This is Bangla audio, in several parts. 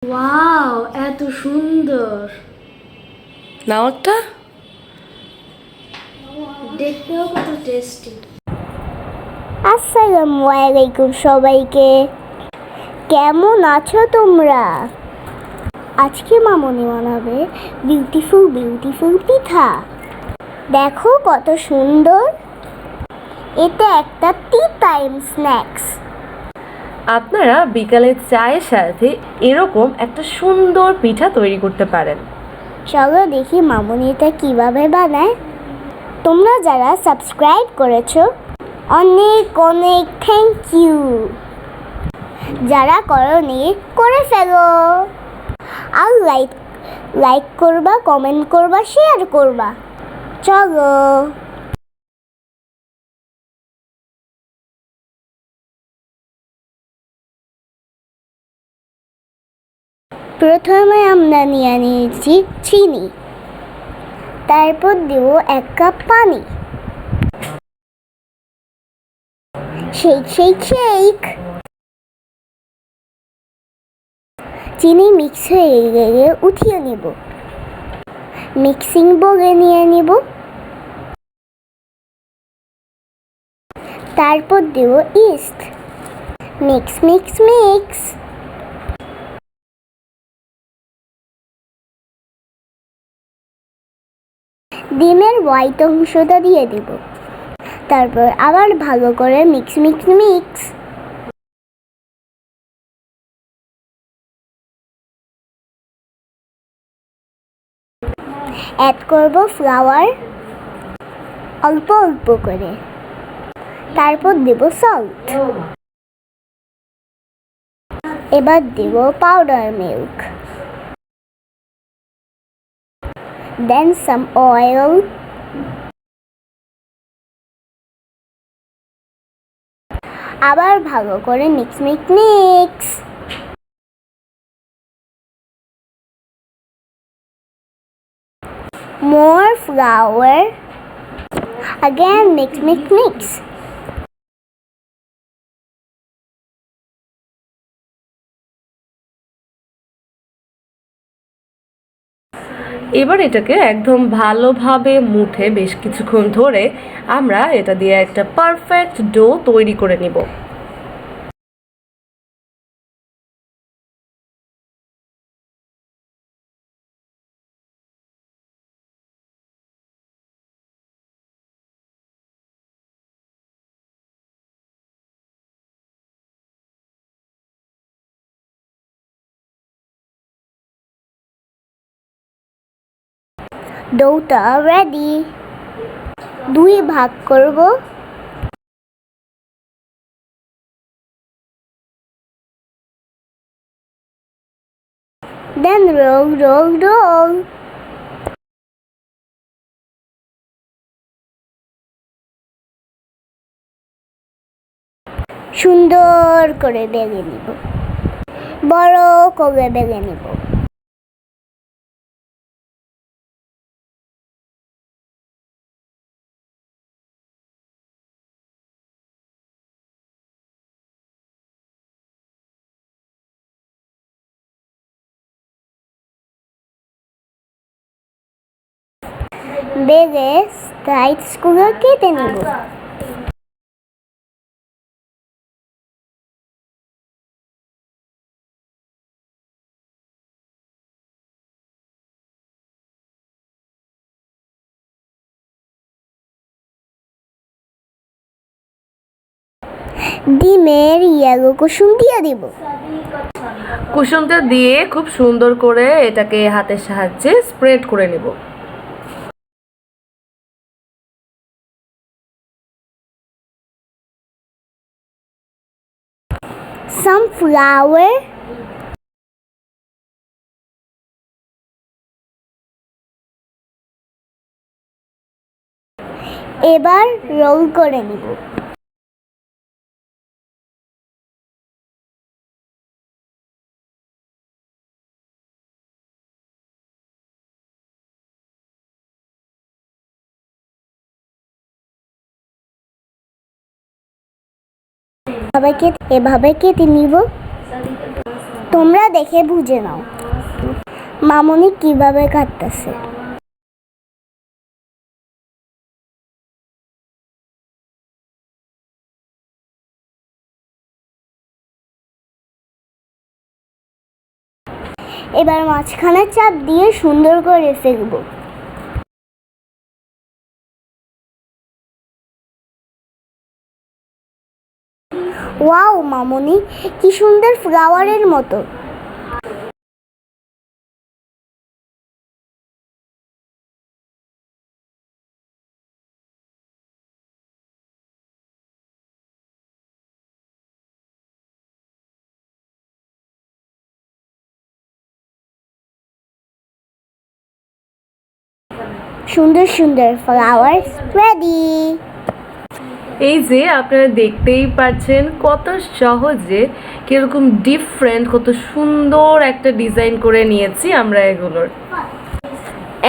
ওয়াও, এত সুন্দর! নাও একটা। দেখতেও কত টেস্টি। আসসালামু আলাইকুম সবাইকে, কেমন আছো তোমরা? আজকে মামনি বানাবে বিউটিফুল বিউটিফুল পিঠা। দেখো কত সুন্দর, এটা একটা টি টাইম স্ন্যাক্স। আপনারা বিকালে চায়ের সাথে এরকম একটা সুন্দর পিঠা তৈরি করতে পারেন। চলো দেখি মামনি এটা কিভাবে বানায়। তোমরা যারা সাবস্ক্রাইব করেছো অনেক অনেক থ্যাংক ইউ। যারা করনি করে ফেলো, আর লাইক করবা, কমেন্ট করবা, শেয়ার করবা। চলো। প্রথমে আমরা নিয়ে নিয়েছি চিনি, তারপর দেব 1 কাপ পানি। শেক। চিনি মিক্স হয়ে গেলে উঠিয়ে নেব, মিক্সিং বোলে নিয়ে নেব। তারপর দেব ইস্ট। Mix mix mix. ডিমের হোয়াইট অংশটা দিয়ে দেব, তারপর আবার ভালো করে মিক্স মিক্স মিক্স। অ্যাড করব ফ্লাওয়ার অল্প অল্প করে, তারপর দেব সল্ট। এবার দেব পাউডার মিল্ক, দেন সাম অয়েল। আবার ভালো করে mix mix mix. More flour, again mix mix mix. এবার এটাকে একদম ভালোভাবে মুঠে বেশ কিছুক্ষণ ধরে আমরা এটা দিয়ে একটা পারফেক্ট ডো তৈরি করে নিব। ডোটা রেডি। 2 ভাগ করব। দেন রোল রোল রোল। সুন্দর করে বেলে নিব, বড় করে বেলে নিব। বেলে স্লাইসগুলো কেটে নেব। ডিমের ইয়েলো কুসুম দিয়ে দিব। কুসুমটা দিয়ে খুব সুন্দর করে এটাকে হাতের সাহায্যে স্প্রেড করে নেব। Some flour, এবার রোল করে নিব। এভাবে কেটে নিব। তোমরা দেখে বুঝে নাও মামুনি কিভাবে কাটতেছে। এবার মাঝখানে চাপ দিয়ে সুন্দর করে ফেলবো। ওয়াও মামুনি, কি সুন্দর ফ্লাওয়ারের মতো। সুন্দর সুন্দর ফ্লাওয়ার রেডি। এই যে আপনারা দেখতেই পাচ্ছেন কত সহজে কিরকম ডিফারেন্ট, কত সুন্দর একটা ডিজাইন করে নিয়েছি আমরা এগুলোর।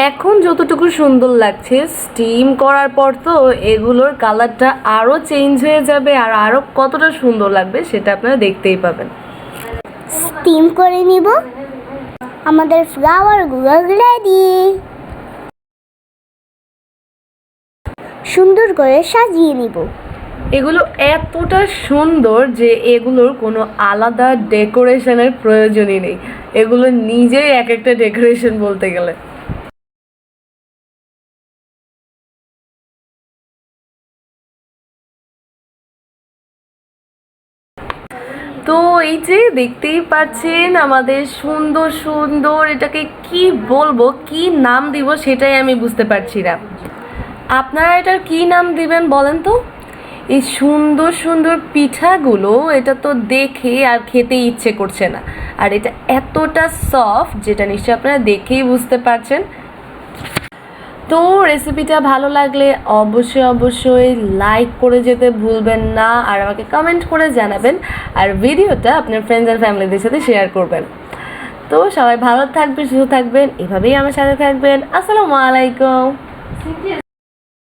এখন যতটুকু সুন্দর লাগছে, স্টিম করার পর তো এগুলোর কালারটা আরও চেঞ্জ হয়ে যাবে আর আরও কতটা সুন্দর লাগবে সেটা আপনারা দেখতেই পাবেন। স্টিম করে নিব, আমাদের ফ্লাওয়ারগুলো রেডি। সুন্দর করে সাজিয়ে নিব। এগুলো এতটা সুন্দর যে এগুলোর কোনো আলাদা ডেকোরেশনের প্রয়োজনই নেই, এগুলো নিজেই এক একটা ডেকোরেশন বলতে গেলে। তো এই যে দেখতেই পাচ্ছেন আমাদের সুন্দর সুন্দর, এটাকে কি বলবো, কি নাম দিব সেটাই আমি বুঝতে পারছি না। আপনারা এটার কি নাম দিবেন বলেন তো? এই সুন্দর সুন্দর পিঠাগুলো, এটা তো দেখে আর খেতে ইচ্ছে করছে না, আর এটা এতটা সফট যেটা নিশ্চয়ই আপনারা দেখেই বুঝতে পারছেন। তো রেসিপিটা ভালো লাগলে অবশ্যই অবশ্যই লাইক করে যেতে ভুলবেন না, আর আমাকে কমেন্ট করে জানাবেন, আর ভিডিওটা আপনার ফ্রেন্ডস আর ফ্যামিলিদের সাথে শেয়ার করবেন। তো সবাই ভালো থাকবেন, সুস্থ থাকবেন, এভাবেই আমার সাথে থাকবেন। আসসালামু আলাইকুম।